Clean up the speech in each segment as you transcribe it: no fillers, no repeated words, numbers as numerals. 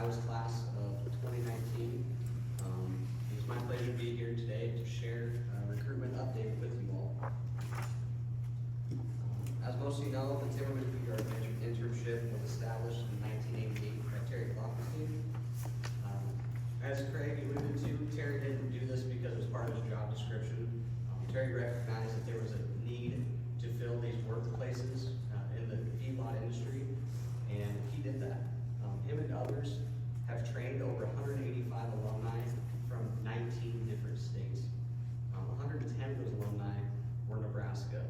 Iowa's class of 2019. It is my pleasure to be here today to share a recruitment update with you all. As most of you know, the Timmerman Feedyard internship was established in 1988 by Terry Clockstein. As Craig alluded to, Terry didn't do this because it was part of his job description. Terry recognized that there was a need to fill these workplaces in the feedlot industry, and he did that. Him and others have trained over 185 alumni from 19 different states. 110 of those alumni were Nebraska,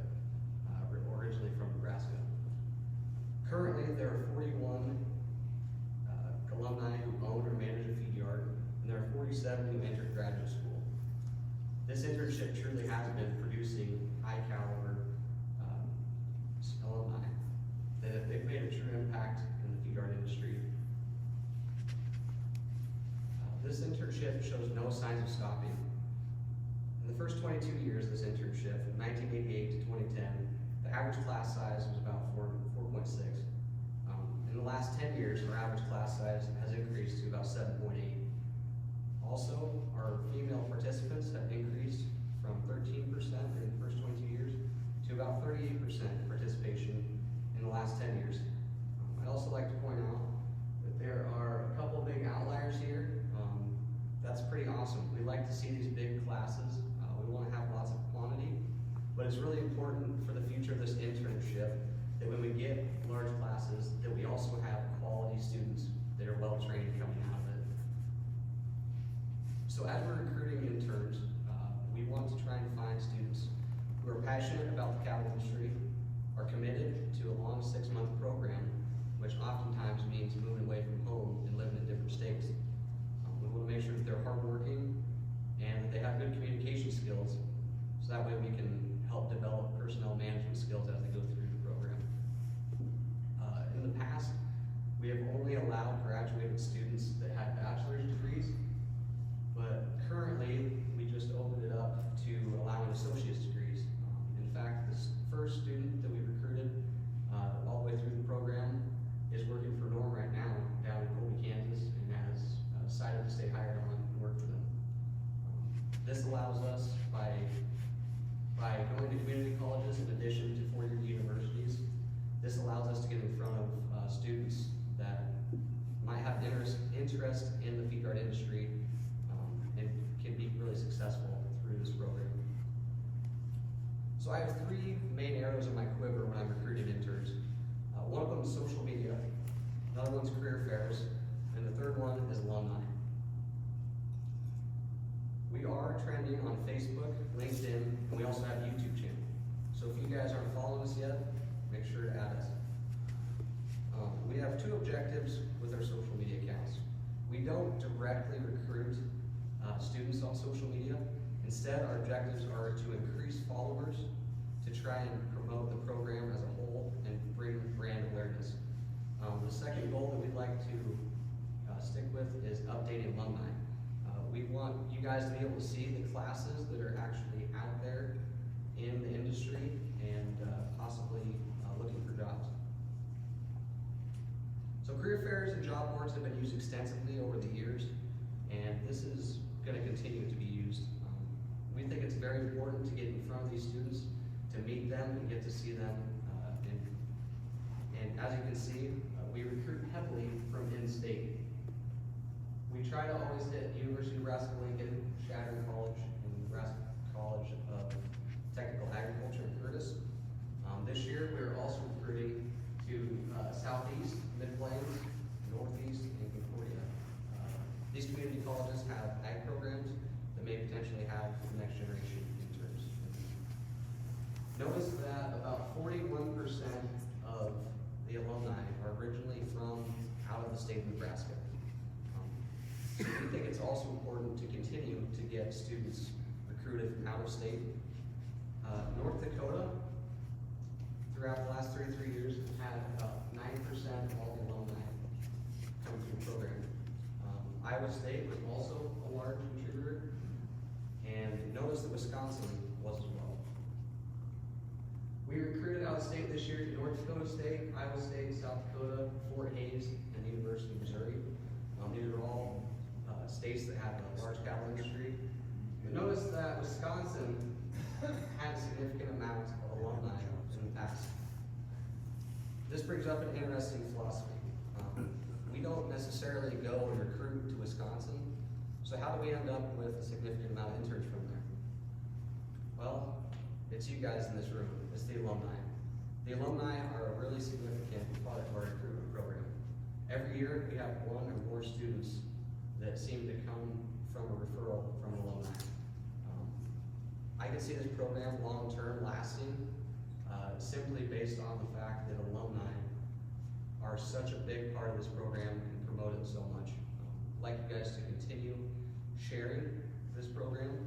originally from Nebraska. Currently, there are 41 alumni who own or manage a Feedyard, and there are 47 who entered graduate school. This internship truly has been producing high caliber alumni. They've made a true impact in the Feedyard industry. This internship shows no signs of stopping. In the first 22 years of this internship, from 1988 to 2010, the average class size was about 4.6. In the last 10 years, our average class size has increased to about 7.8. Also, our female participants have increased from 13% in the first 22 years to about 38% participation in the last 10 years. I'd also like to point out that there are a couple big outliers here. That's pretty awesome. We like to see these big classes. We want to have lots of quantity, but it's really important for the future of this internship that when we get large classes, that we also have quality students that are well trained coming out of it. So as we're recruiting interns, we want to try and find students who are passionate about the cattle industry, are committed to a long 6-month program, which oftentimes means moving away from home and living in different states. We want to make sure that they're hardworking and that they have good communication skills, so that way we can help develop personnel management skills as they go through the program. In the past, we have only allowed graduated students that had bachelor's degrees, but currently we just opened it up to allowing associate's degrees. In fact, this first student that we recruited all the way through the program is working for Norm right now down in Colby, Kansas, and has decided to stay hired on and work for them. This allows us, by going to community colleges in addition to four-year universities, this allows us to get in front of students that might have interest in the Feedyard industry and can be really successful through this program. So I have 3 main arrows in my quiver when I'm recruiting interns. One of them is social media, another one's career fairs, and the third one is alumni. We are trending on Facebook, LinkedIn, and we also have a YouTube channel. So if you guys aren't following us yet, make sure to add us. We have 2 objectives with our social media accounts. We don't directly recruit students on social media. Instead, our objectives are to increase followers, to try and promote the program as a whole, and bring brand awareness. The second goal that we'd like to stick with is updating alumni. We want you guys to be able to see the classes that are actually out there in the industry and possibly looking for jobs. So career fairs and job boards have been used extensively over the years, and this is going to continue to be used. We think it's very important to get in front of these students, to meet them and get to see them. And as you can see, we recruit heavily from in-state. We try to always hit University of Nebraska-Lincoln, Shattern College, and Nebraska College of Technical Agriculture in Curtis. This year, we're also recruiting to Southeast, Mid-Plains, Northeast, and Concordia. These community colleges have ag programs that may potentially have the next generation interns. Notice that about 41% of the alumni are originally from out of the state of Nebraska. We think it's also important to continue to get students recruited from out of state. North Dakota, throughout the last 33 years, had about 9% of all the alumni coming through the program. Iowa State was also a large contributor, and notice that Wisconsin was as well. We recruited out of state this year to North Dakota State, Iowa State, South Dakota, Fort Hays, and the University of Missouri. states that have a large cattle industry. But notice that Wisconsin had a significant amount of alumni in the past. This brings up an interesting philosophy. We don't necessarily go and recruit to Wisconsin, so how do we end up with a significant amount of interns from there? Well, it's you guys in this room, it's the alumni. The alumni are a really significant part of our recruitment program. Every year we have one or more students that seem to come from a referral from an alumni. I can see this program long-term lasting simply based on the fact that alumni are such a big part of this program and promote it so much. I'd like you guys to continue sharing this program,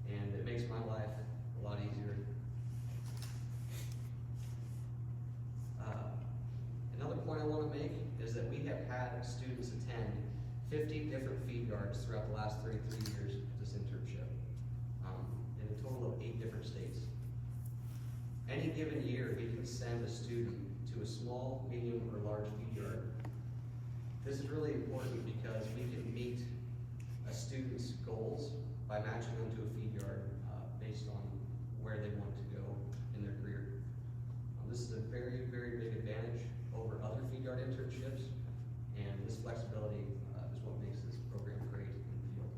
and it makes my life a lot easier. Another point I want to make is that we have had students attend 50 different Feedyards throughout the last 33 years of this internship, in a total of 8 different states. Any given year, we can send a student to a small, medium, or large Feedyard. This is really important because we can meet a student's goals by matching them to a Feedyard based on where they want to go in their career. This is a very, very big advantage over other Feedyard internships, and this flexibility is what makes this program great in the field.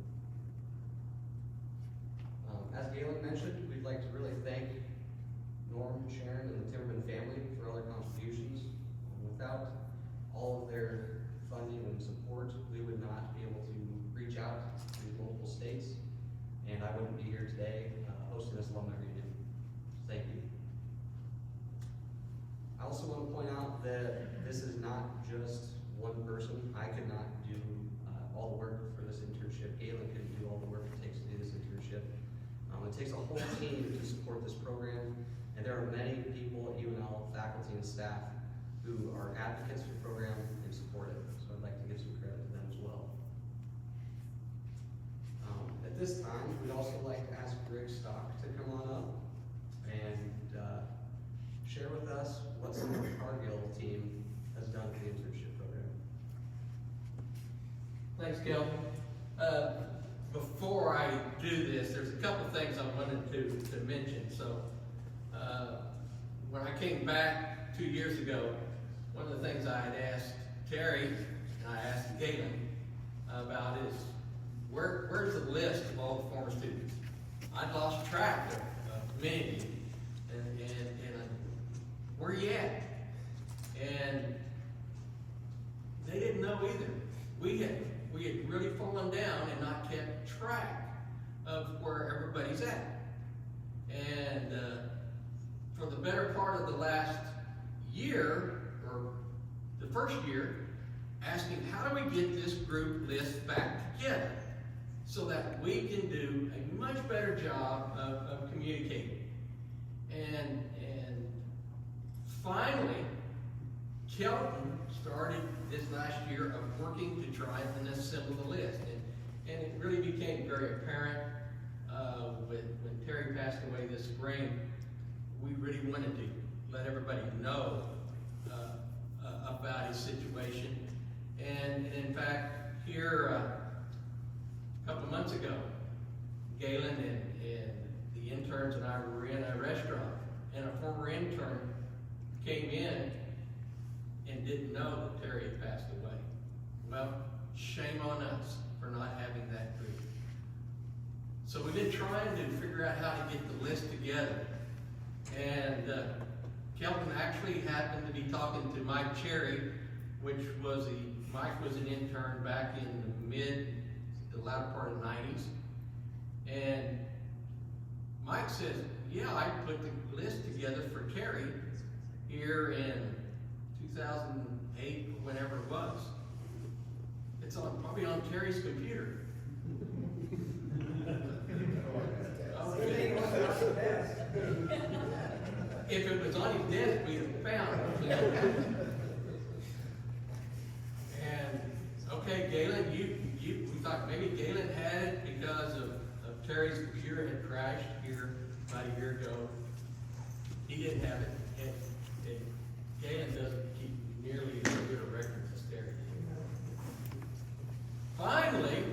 As Galen mentioned, we'd like to really thank Norm, Sharon, and the Timmerman family for all their contributions. Without all of their funding and support, we would not be able to reach out to multiple states, and I wouldn't be here today hosting this alumni reunion. Thank you. I also want to point out that this is not just one person. I could not do all the work for this internship. Galen couldn't do all the work it takes to do this internship. It takes a whole team to support this program. And there are many people at UNL, faculty and staff, who are advocates for the program and support it. So I'd like to give some credit to them as well. At this time, we'd also like to ask Greg Stock to come on up and share with us what the Cargill team has done for the internship program. Thanks, Kel. Before I do this, there's a couple things I wanted to mention. So, when I came back 2 years ago, one of the things I had asked Terry and I asked Galen about is where's the list of all the former students? I'd lost track of many of you, and where you at? And they didn't know either. We had really fallen down and not kept track of where everybody's at. And for the better part of the last year, or the first year, asking how do we get this group list back together so that we can do a much better job of communicating. And finally, Kelton started this last year of working to try and assemble the list. And it really became very apparent when Terry passed away this spring. We really wanted to let everybody know about his situation. And in fact, here a couple months ago, Galen and the interns and I were in a restaurant, and a former intern came in and didn't know that Terry had passed away. Well, shame on us for not having that group. So we've been trying to figure out how to get the list together. And Kelton actually happened to be talking to Mike Cherry, which was Mike was an intern back in the latter part of the 90s. And Mike says, yeah, I put the list together for Terry here in 2008, whenever it was. It's probably on Terry's computer. If it was on his desk, we'd have found it. And okay, Galen, we thought maybe Galen had it because of Terry's computer had crashed here about a year ago. He didn't have it, and Galen doesn't keep nearly as good a record as Terry. Finally,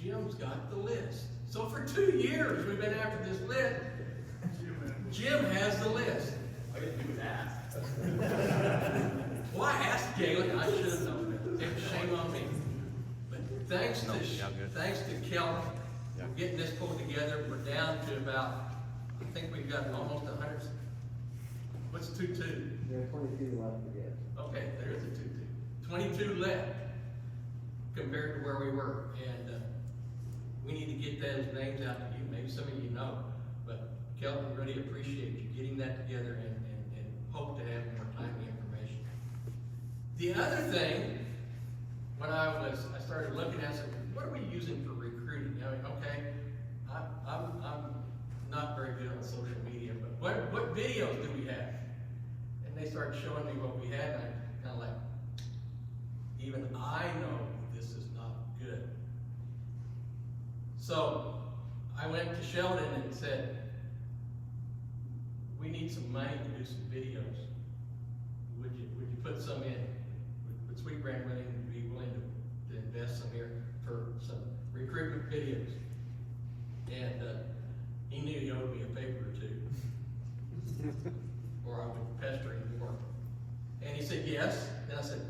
Jim's got the list. So for 2 years, we've been after this list. Jim has the list. I didn't do that. Well, I asked Galen, I should have known that. Shame on me. But thanks to Kelly, we're getting this pulled together. We're down to about, I think we've got almost 100. What's 22? There are 22 left to get. Okay, there's a 22 left compared to where we were. And we need to get those names out to you. Maybe some of you know. But Kelly, we really appreciate you getting that together and hope to have more timely information. The other thing, when I started looking at it, what are we using for recruiting? I mean, okay, I'm not very good on social media, but what videos do we have? And they started showing me what we had, and I kind of like, even I know this is not good. So I went to Sheldon and said, we need some money to do some videos. Would you put some in? Would Sweetbrand be willing to invest some here for some recruitment videos? And he knew he owed me a paper or two, or I would pester him more. And he said yes. Then I said,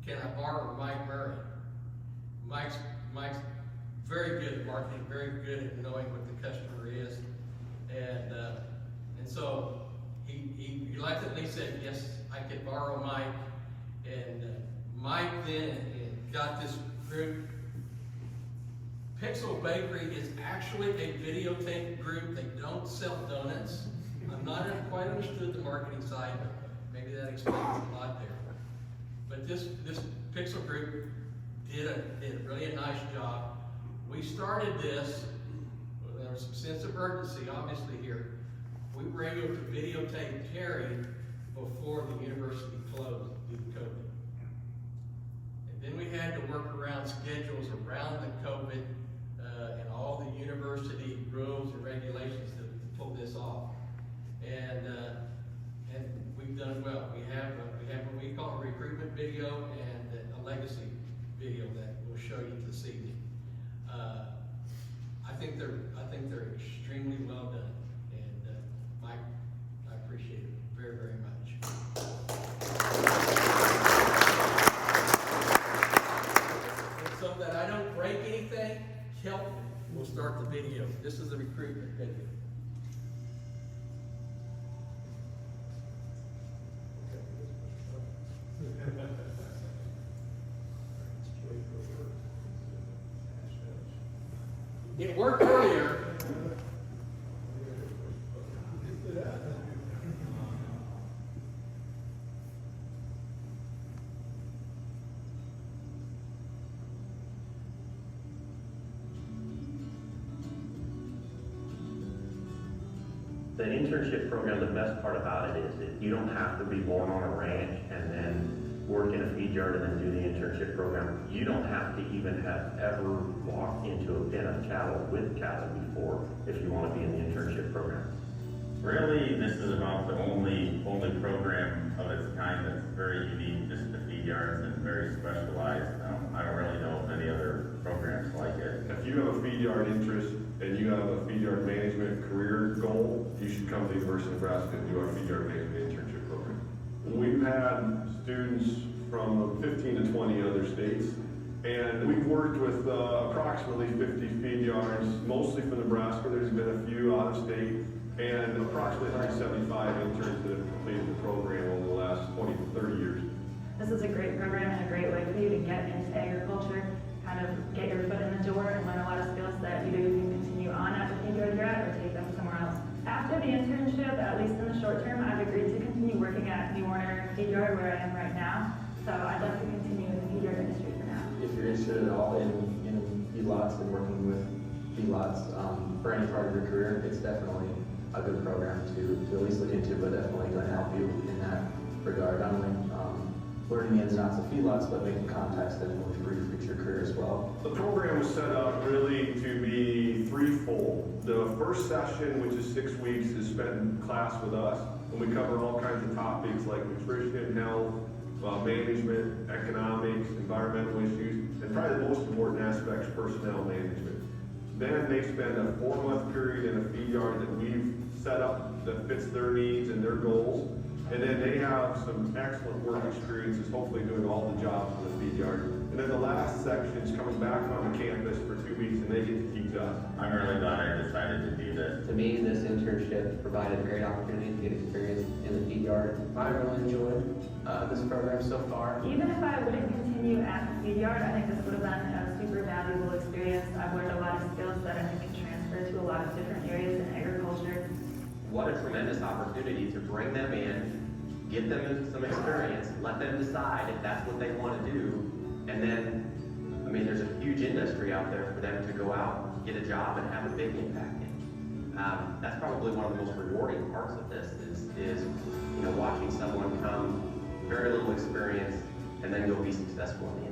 can I borrow Mike Murray? Mike's very good at marketing, very good at knowing what the customer is, and so he reluctantly said yes, I could borrow Mike, and Mike then got this group. Pixel Bakery is actually a videotape group. They don't sell donuts. I'm not quite understood the marketing side, but maybe that explains a lot there. But this Pixel group did a really nice job. We started this, there was some sense of urgency obviously here. We were able to videotape Terry before the university closed due to COVID. And then we had to work around schedules around the COVID and all the university rules and regulations to pull this off. And we've done well. We have what we call a recruitment video and a legacy video that we'll show you this evening. I think they're extremely well done, and Mike, I appreciate it very, very much. And so that I don't break anything, Kelton will start the video. This is the recruitment video. It worked earlier. The internship program, the best part about it is that you don't have to be born on a ranch and then work in a feed yard and then do the internship program. You don't have to even have ever walked into a pen of cattle with cattle before if you want to be in the internship program. Really, this is about the only program of its kind that's very unique just to feed yards and very specialized. I don't really know of any other programs like it. If you have a feed yard interest and you have a feed yard management career goal, you should come to the University of Nebraska and do our feed yard management internship program. We've had students from 15 to 20 other states, and we've worked with approximately 50 feed yards, mostly from Nebraska. There's been a few out of state, and approximately 175 interns that have completed the program over the last 20 to 30 years. This is a great program and a great way for you to get into agriculture, kind of get your foot in the door and learn a lot of skills that you can continue on at the feed yard you're at or take them somewhere else. After the internship, at least in the short term, I've agreed to continue working at New Warner Feed Yard where I am right now. So I'd like to continue in the feed yard industry for now. If you're interested at all in feedlots and working with feedlots for any part of your career, it's definitely a good program to at least look into, but definitely going to help you in that regard. Not only learning the ins and outs of feedlots, but making contacts that will for your future career as well. The program was set up really to be threefold. The first session, which is 6 weeks, is spent in class with us, and we cover all kinds of topics like nutrition, health, management, economics, environmental issues, and probably the most important aspect is personnel management. Then they spend a 4-month period in a Feedyard that we've set up that fits their needs and their goals. And then they have some excellent work experiences, hopefully doing all the jobs in the Feedyard. And then the last section is coming back on the campus for 2 weeks and they get to teach us. I'm really glad I decided to do this. To me, this internship provided a great opportunity to get experience in the Feedyard. I really enjoyed this program so far. Even if I wouldn't continue at the Feedyard, I think this would have been a super valuable experience. I've learned a lot of skills that I think can transfer to a lot of different areas in agriculture. What a tremendous opportunity to bring them in, get them some experience, let them decide if that's what they want to do, and then, I mean, there's a huge industry out there for them to go out, get a job, and have a big impact in. That's probably one of the most rewarding parts of this is watching someone come, very little experience, and then go be successful in the